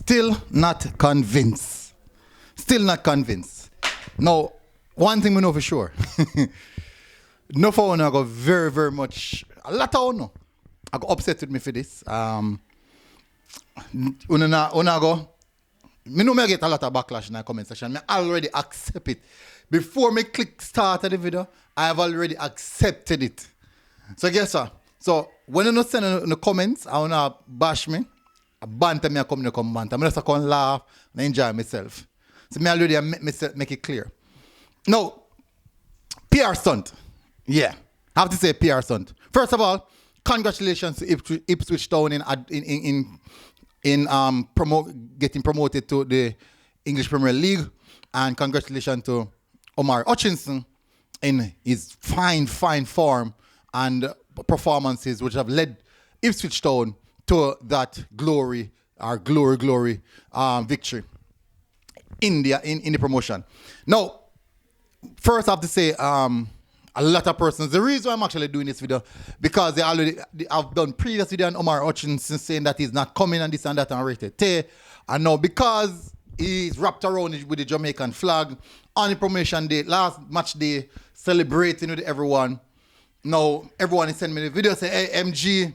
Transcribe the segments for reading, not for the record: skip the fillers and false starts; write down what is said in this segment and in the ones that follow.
Still not convinced. Still not convinced. Now, one thing we know for sure. No for one I got very, very much, a lot of one I got upset with me for this. Una go, me know me get a lot of backlash in the comment section. Me already accept it. Before me click start of the video, I have already accepted it. So guess what? So when you not send in the comments, I wanna bash me, a banter me, I come banter. I just come laugh and enjoy myself. So me already make it clear. Now, PR stunt. Yeah, I have to say PR stunt. First of all, congratulations to Ipswich Town in getting promoted to the English Premier League, and congratulations to Omari Hutchingson in his fine form and performances, which have led Ipswich Town to that glory victory in the promotion. Now, first I have to say, a lot of persons, the reason why I'm actually doing this video, because they have done previous video on Omar Hutchinson saying that he's not coming and this and that and rated. And now because he's wrapped around with the Jamaican flag on the promotion day, last match day, celebrating with everyone. Now everyone is sending me the video, say, hey MG,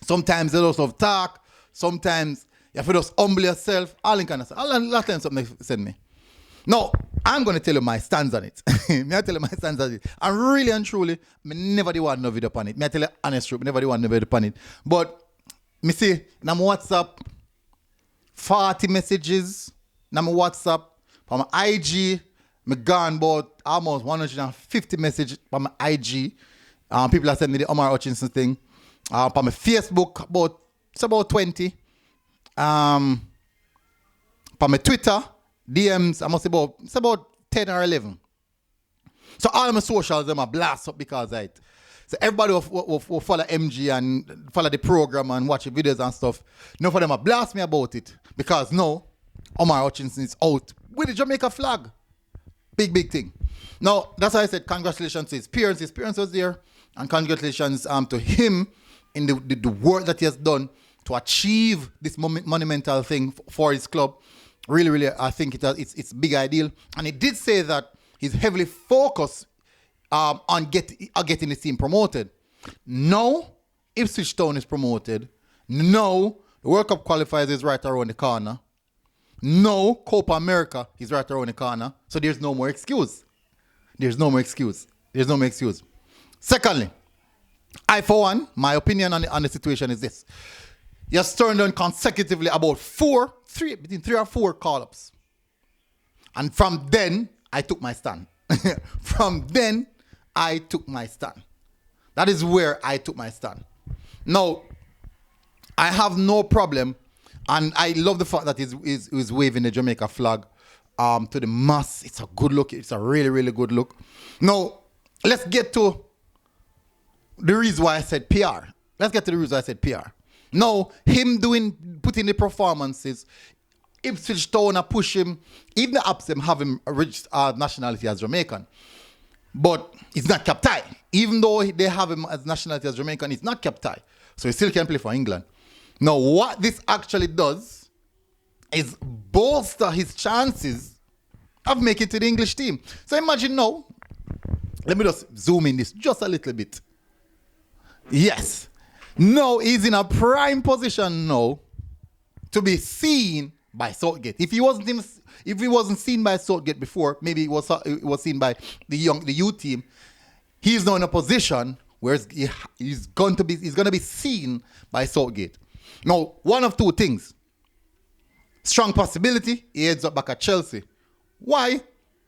sometimes there's lots of talk, sometimes you have to just humble yourself, all in kind of stuff. A lot of times something they send me. Now, I'm going to tell you my stance on it. I tell you my stance on it. And really and truly, I never did want no video upon it. I tell you honest truth, I never did want no video upon it. But, me see, in my WhatsApp, 40 messages, in my WhatsApp, on my IG, I gone about almost 150 messages on my IG. People are sending me the Omar Hutchinson thing. On my Facebook, it's about 20. On my Twitter, DMs, I must say it's about 10 or 11. So all of my socials, them are blast up because of it. So everybody will follow MG and follow the program and watch the videos and stuff. None of them are blast me about it. Because no, Omar Hutchinson is out with the Jamaica flag. Big thing. Now, that's why I said congratulations to his parents. His parents was there. And congratulations to him in the work that he has done to achieve this monumental thing for his club. Really, I think it's a big ideal. And he did say that he's heavily focused on getting the team promoted. Now, Ipswich Town is promoted. Now, the World Cup qualifiers is right around the corner. Now, Copa America is right around the corner. So there's no more excuse. There's no more excuse. Secondly, for one, my opinion on the situation is this. He has turned on consecutively about between three or four call-ups. And from then, I took my stand. That is where I took my stand. Now, I have no problem, and I love the fact that he's waving the Jamaica flag to the mass. It's a good look. It's a really good look. Now, let's get to the reason why I said PR. Now, him putting the performances, Ipswich Town are push him, even the Absem have him reached nationality as Jamaican. But it's not capped tie. Even though they have him as nationality as Jamaican, it's not capped tie. So he still can play for England. Now, what this actually does is bolster his chances of making it to the English team. So imagine now, let me just zoom in this just a little bit. Yes. Now he's in a prime position now to be seen by Southgate. If he wasn't seen by Southgate before, maybe it was seen by the youth team. He's now in a position where he's going to be seen by Southgate. Now, one of two things. Strong possibility, he ends up back at Chelsea. Why?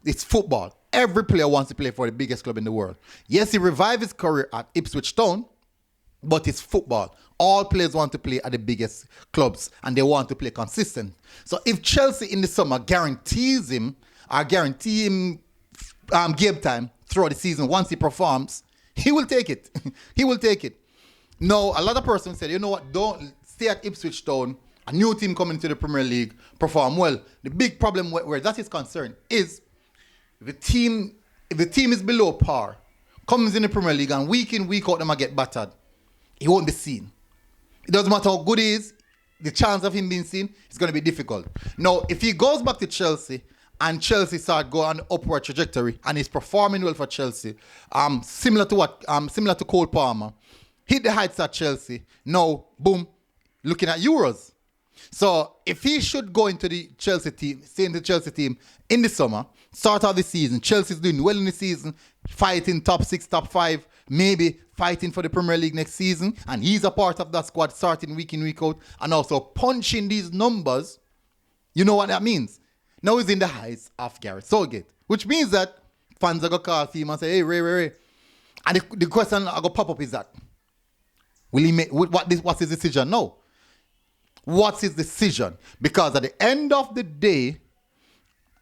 It's football. Every player wants to play for the biggest club in the world. Yes, he revived his career at Ipswich Town, but it's football. All players want to play at the biggest clubs and they want to play consistent. So if Chelsea in the summer guarantee him game time throughout the season once he performs, he will take it. He will take it. Now, a lot of persons said, you know what, don't stay at Ipswich Town. A new team coming to the Premier League, perform well. The big problem where that is concerned is if the team is below par, comes in the Premier League and week in, week out, them get battered. He won't be seen. It doesn't matter how good he is, the chance of him being seen is going to be difficult. Now, if he goes back to Chelsea and Chelsea start go on upward trajectory and he's performing well for Chelsea, similar to Cole Palmer, hit the heights at Chelsea. Now, boom, looking at Euros. So if he should go into the Chelsea team, stay in the Chelsea team in the summer, start out the season, Chelsea's doing well in the season, fighting top 6, top 5, maybe fighting for the Premier League next season, and he's a part of that squad starting week in, week out, and also punching these numbers, you know what that means? Now he's in the heights of Gareth Southgate, which means that fans are going to call him and say, hey, Ray. And the question I go pop up is that, will he make, what's his decision now? What's his decision? Because at the end of the day,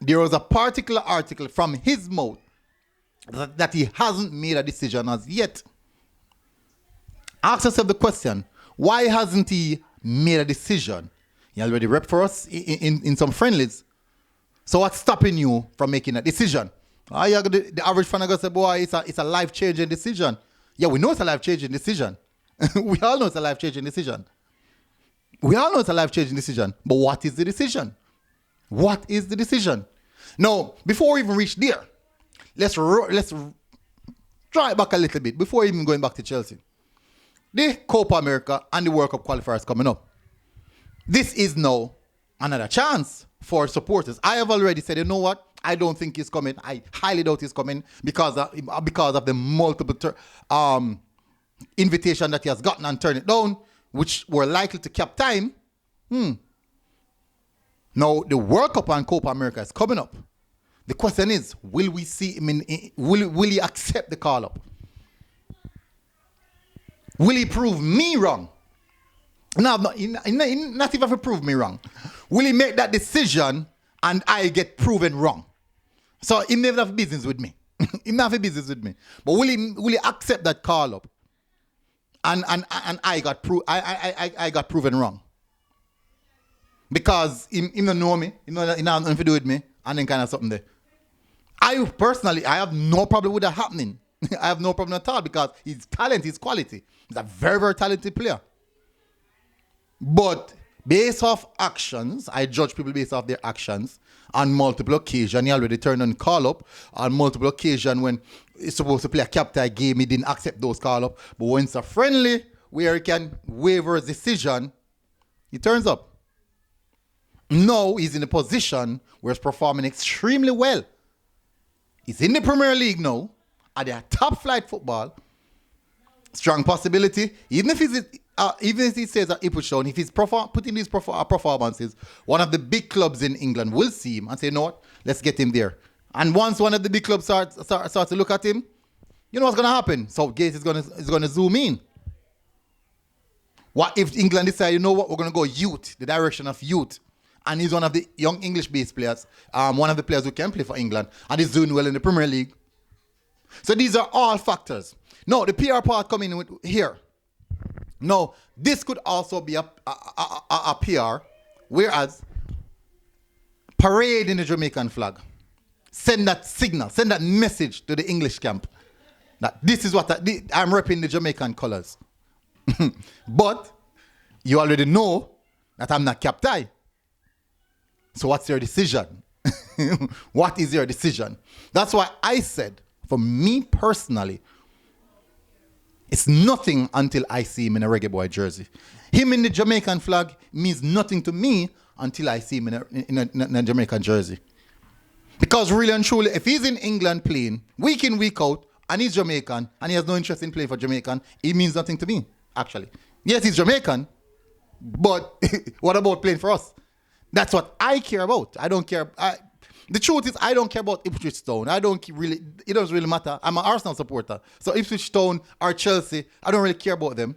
there was a particular article from his mouth that he hasn't made a decision as yet. Ask yourself the question, why hasn't he made a decision? He already repped for us in some friendlies. So what's stopping you from making a decision? The average fan going to say, boy, it's a life-changing decision. Yeah, we know it's a life-changing decision. We all know it's a life-changing decision. But what is the decision? What is the decision? Now, before we even reach there, let's try it back a little bit before even going back to Chelsea. The Copa America and the World Cup qualifiers coming up. This is now another chance for supporters. I have already said, you know what? I don't think he's coming. I highly doubt he's coming because of the multiple invitation that he has gotten and turned it down, which were likely to cap time. Now, the World Cup and Copa America is coming up. The question is, will we see him will he accept the call-up? Will he prove me wrong? No, not even if he prove me wrong. Will he make that decision and I get proven wrong? So he never have business with me. But will he accept that call-up? And I got proven wrong. Because he don't know me, he don't have nothing to do with me, and then kind of something there. I have no problem with that happening. I have no problem at all because his talent, his quality. He's a very, very talented player. But based off actions, I judge people based off their actions. On multiple occasions, he already turned on call-up. On multiple occasions, when he's supposed to play a captain game, he didn't accept those call-up. But when it's a friendly, where he can waiver his decision, he turns up. Now he's in a position where he's performing extremely well. He's in the Premier League now, at their top flight football. Strong possibility, even if he says at Ipswich Town, if he's putting these performances, one of the big clubs in England will see him and say, you know what, let's get him there. And once one of the big clubs starts to look at him, you know what's going to happen? Southgate is going to zoom in. What if England decide, you know what, we're going to go youth, the direction of youth. And he's one of the young English-based players, one of the players who can play for England, and he's doing well in the Premier League. So these are all factors. Now, the PR part coming in here. Now, this could also be a PR, whereas parade in the Jamaican flag. Send that signal, send that message to the English camp that this is what I'm repping the Jamaican colors. But you already know that I'm not captain. So what's your decision? What is your decision? That's why I said, for me personally, it's nothing until I see him in a Reggae Boy jersey. Him in the Jamaican flag means nothing to me until I see him in a Jamaican jersey. Because really and truly, if he's in England playing week in, week out, and he's Jamaican, and he has no interest in playing for Jamaican, it means nothing to me, actually. Yes, he's Jamaican, but what about playing for us? That's what I care about. I don't care. The truth is, I don't care about Ipswich Town. It doesn't really matter. I'm an Arsenal supporter. So Ipswich Town or Chelsea, I don't really care about them.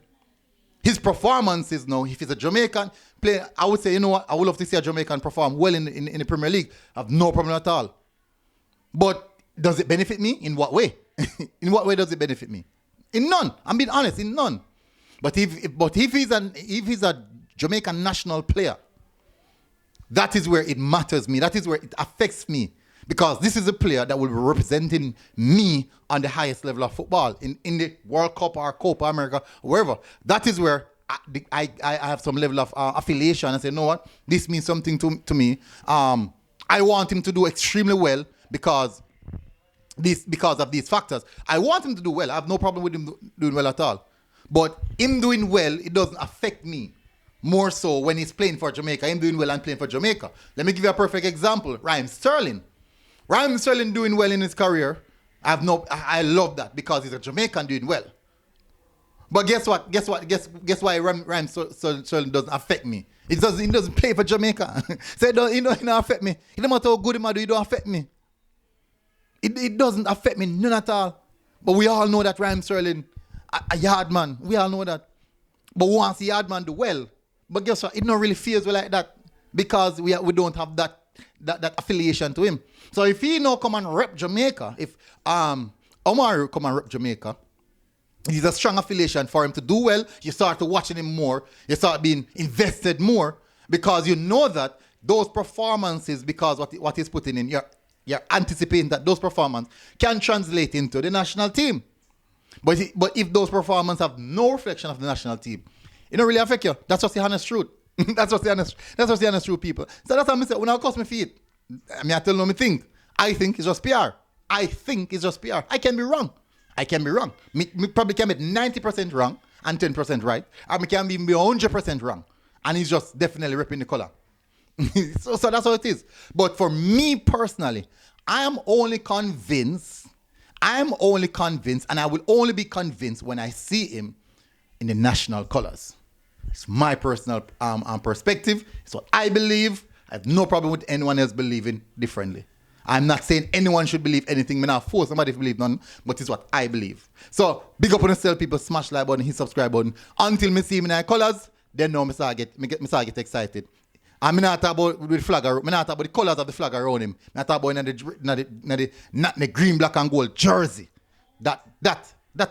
His performances now, if he's a Jamaican player, I would say, you know what, I would love to see a Jamaican perform well in the Premier League. I have no problem at all. But does it benefit me? In what way? In what way does it benefit me? In none. I'm being honest, in none. But if he's a Jamaican national player, that is where it matters me. That is where it affects me. Because this is a player that will be representing me on the highest level of football in the World Cup or Copa America, wherever. That is where I have some level of affiliation and say, you know what, this means something to me. I want him to do extremely well because of these factors. I want him to do well. I have no problem with him doing well at all. But him doing well, it doesn't affect me. More so when he's playing for Jamaica. Him doing well and playing for Jamaica. Let me give you a perfect example. Raheem Sterling. Raheem Sterling doing well in his career. I love that because he's a Jamaican doing well. But guess what? Guess why Raheem Sterling doesn't affect me? He doesn't play for Jamaica. So it don't affect me. It don't matter how good he do, it don't affect me. It doesn't affect me, none at all. But we all know that Raheem Sterling, a yard man. We all know that. But we want to see yard man do well. But guess what? It don't really feels well like that because we don't have that affiliation to him. So if he now come and rep Jamaica, if Omar come and rep Jamaica, it's a strong affiliation for him to do well. You start to watching him more. You start being invested more because you know that those performances, because what he's putting in, you're anticipating that those performances can translate into the national team. But if those performances have no reflection of the national team, it don't really affect you. That's just the honest truth. That's just the honest truth, people. So that's what I say. When I cost my feet, I tell you me think. I think it's just PR. I think it's just PR. I can be wrong. Me probably can be 90% wrong and 10% right. Or me can be 100% wrong. And he's just definitely ripping the color. so that's how it is. But for me personally, I am only convinced, and I will only be convinced when I see him in the national colors. It's my personal perspective. It's what I believe. I have no problem with anyone else believing differently. I'm not saying anyone should believe anything. I'm not force somebody to believe none, but it's what I believe. So, big up on yourself, people. Smash like button, hit subscribe button. Until me see him in the colors, then now I get excited. I'm not talking about the flag. I'm not talking about the colors of the flag around him. I'm not talking about the green, black, and gold jersey. That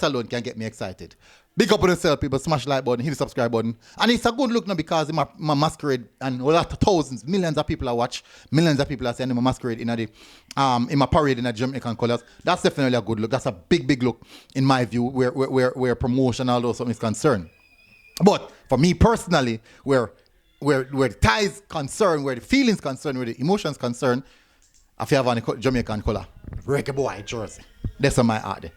alone can get me excited. Big up on yourself, people. Smash like button, hit the subscribe button. And it's a good look now because my masquerade and a lot of thousands, millions of people are watch. Millions of people are saying my masquerade in my parade in the Jamaican colors. That's definitely a good look. That's a big look in my view where promotion and all those something is concerned. But for me personally, where the ties concerned, where the feelings concerned, where the emotions concerned, I feel have a Jamaican color. Reggae Boy jersey. That's on my heart there.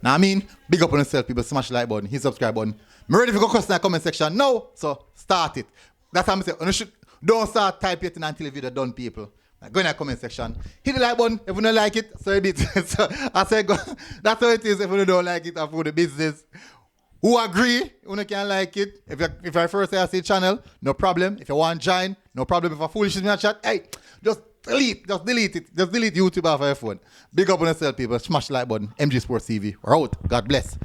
Now I mean, big up on yourself, people. Smash the like button, hit subscribe button. I'm ready to go question in the comment section now, so start it. That's how I'm saying. Don't start typing it until the video done, people. Go in the comment section, hit the like button if you don't like it. So it is. So I say go. That's how it is. If you don't like it, I for the business. Who agree? You can like it. If I first say I see channel, no problem. If you want to join, no problem. If a foolish is in the chat, hey, just delete it. Just delete YouTube off your phone. Big up on yourself, people. Smash the like button. MG Sports TV. We're out. God bless.